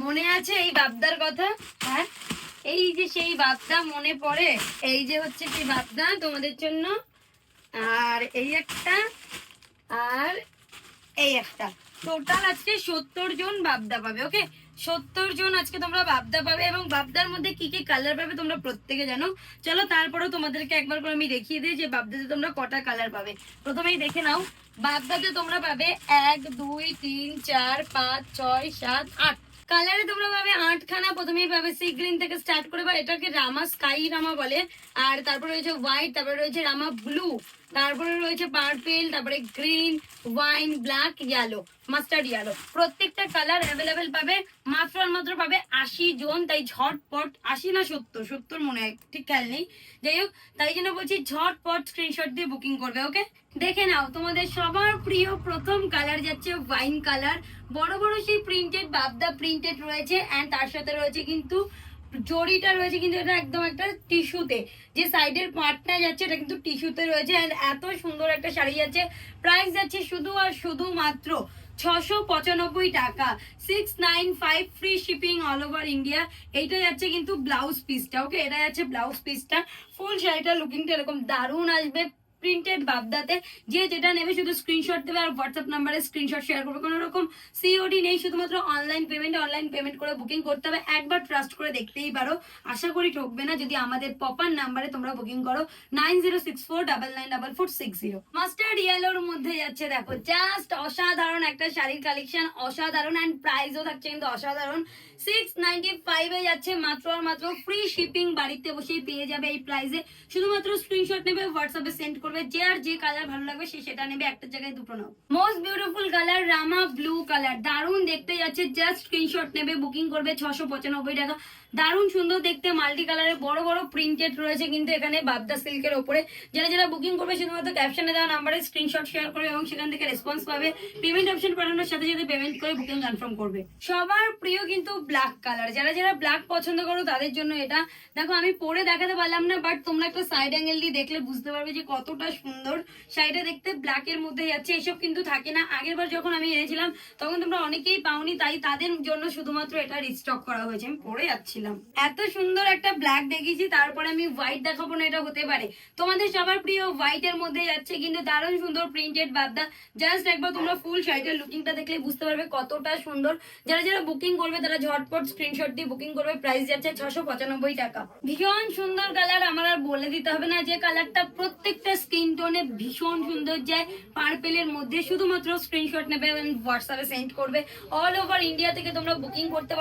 মনে আছে এই বাবদার কথা? হ্যাঁ, এই যে সেই বাবদা মনে পড়ে। এই যে হচ্ছে সেই বাবদা তোমাদের জন্য, আর এই একটা, আর এই একটা। টোটাল আজকে 70 জন বাবদা পাবে। ওকে, 70 জন আজকে তোমরা বাবদা পাবে। এবং বাবদার মধ্যে কি কি কালার পাবে তোমরা প্রত্যেকে জানো। চলো তারপরেও তোমাদেরকে একবার করে আমি দেখিয়ে দিই যে বাবদাতে তোমরা কটা কালার পাবে। প্রথমেই দেখে নাও, বাবদাতে তোমরা পাবে 1 2 3 4 5 6 7 8 কালারে তোমরা পাবে 8খানা। প্রথমেই পাবে সি গ্রিন থেকে স্টার্ট করে, বা এটাকে রামা স্কাই রামা বলে। আর তারপরে রয়েছে হোয়াইট, তারপরে রয়েছে রামা ব্লু, তারপরে রয়েছে পার্পেল, তারপরে green, wine, black, yellow, mustard yellow. প্রত্যেকটা কালার অ্যাভেলেবেল পাবে। মাত্র আর মাত্র পাবে 80 জন। তাই ঝটপট, 80 না 70 মনে হয়, ঠিক খেয়াল নেই। যাই হোক, তাই জন্য বলছি ঝটপট স্ক্রিনশট দিয়ে বুকিং করবে। ওকে, দেখে নাও তোমাদের সবার প্রিয় প্রথম কালার যাচ্ছে ওয়াইন কালার। বড় বড় সেই প্রিন্টেড বাবদা প্রিন্টেড রয়েছে, এন্ড তার সাথে রয়েছে কিন্তু জড়িটা রয়েছে, কিন্তু এটা একদম একটা টিস্যুতে। যে সাইডের পার্টটা যাচ্ছে এটা কিন্তু টিস্যুতে রয়েছে। এন্ড এত সুন্দর একটা শাড়ি যাচ্ছে। প্রাইস যাচ্ছে শুধু আর শুধু মাত্র 695 টাকা, 695, free shipping all over India. এইটা যাচ্ছে কিন্তু ব্লাউজ পিসটা। ওকে, এটা যাচ্ছে ব্লাউজ পিসটা। ফুল শাড়িটা লুকিংটা এরকম দারুণ আসবে প্রিন্টেড বাবদাতে। যে যেটা নেবে শুধু স্ক্রিনশট দেবে আর হোয়াটসঅ্যাপ নাম্বারে স্ক্রিনশট শেয়ার করবে। কোনো রকম সিওডি নেই, শুধুমাত্র অনলাইন পেমেন্ট করে বুকিং করতে হবে। একবার ট্রাস্ট করে দেখতেই পারো, আশা করি ঠকবে না যদি আমাদের পপার নাম্বারে তোমরা বুকিং করো 9064994460। মাস্টার্ড ইয়েলোর মধ্যে যাচ্ছে দেখো, জাস্ট অসাধারণ একটা শাড়ির কালেকশন, অসাধারণ। অ্যান্ড প্রাইসও থাকছে কিন্তু অসাধারণ। 695 এ যাচ্ছে মাত্র আর মাত্র, ফ্রি শিপিং, বাড়িতে বসেই পেয়ে যাবে এই প্রাইসে। শুধুমাত্র স্ক্রিনশট নেবে, হোয়াটসঅ্যাপে সেন্ড করবে। যে আর যে কালার ভালো লাগবে সে সেটা নেবে, একটা জায়গায় দুটো নাও। মোস্ট বিউটিফুল কালার রামা ব্লু কালার, দারুণ দেখতে যাচ্ছে। জাস্ট স্ক্রিনশট নেবে, বুকিং করবে 695 টাকা। দারুণ সুন্দর দেখতে, মাল্টি কালারের বড় বড় প্রিন্টেড রয়েছে কিন্তু এখানে বাবদা সিল্কের ওপরে। যারা যারা বুকিং করবে শুধুমাত্র ক্যাপশনে দেওয়া নাম্বারে স্ক্রিনশট শেয়ার করবে এবং সেখান থেকে রেসপন্স পাবে। পেমেন্ট অপশন পাঠানোর সাথে সাথে পেমেন্ট করে বুকিং কনফার্ম করবে। সবার প্রিয় কিন্তু ব্ল্যাক কালার, যারা যারা ব্ল্যাক পছন্দ করো তাদের জন্য এটা। দেখো আমি পরে দেখাতে পারলাম না, বাট তোমরা একটা সাইড অ্যাঙ্গেল দিয়ে দেখলে বুঝতে পারবে যে কতটা সুন্দর শাড়িটা দেখতে। ব্ল্যাক এর মধ্যে যাচ্ছে, এসব কিন্তু থাকে না। আগের বার যখন আমি এনেছিলাম তখন তোমরা অনেকেই পাওনি, তাই তাদের জন্য শুধুমাত্র এটা রিস্টক করা হয়েছে। আমি পরে যাচ্ছিলাম, এত সুন্দর একটা ব্ল্যাক দেখিয়েছি, তারপরে আমি হোয়াইট দেখাবো না, এটা হতে পারে। তোমাদের সবার প্রিয় হোয়াইট এর মধ্যে যাচ্ছে কিন্তু দারুণ সুন্দর প্রিন্টেড বাবদা। জাস্ট একবার তোমরা ফুল শাড়িটার লুকিংটা দেখলে বুঝতে পারবে কতটা সুন্দর। যারা যারা বুকিং করবে তারা ঝটপট স্ক্রিনশট দিয়ে বুকিং করবে। প্রাইস যাচ্ছে 695 টাকা। ভীষণ সুন্দর কালার, আমার আর বলে দিতে হবে না যে কালারটা প্রত্যেকটা স্কিন টোনে ভীষণ সুন্দর যায়। পার্পেলের মধ্যে শুধুমাত্র স্ক্রিনশট নেবে এবং হোয়াটসঅ্যাপে সেন্ড করবে। অল ওভার ইন্ডিয়া থেকে তোমরা বুকিং করতে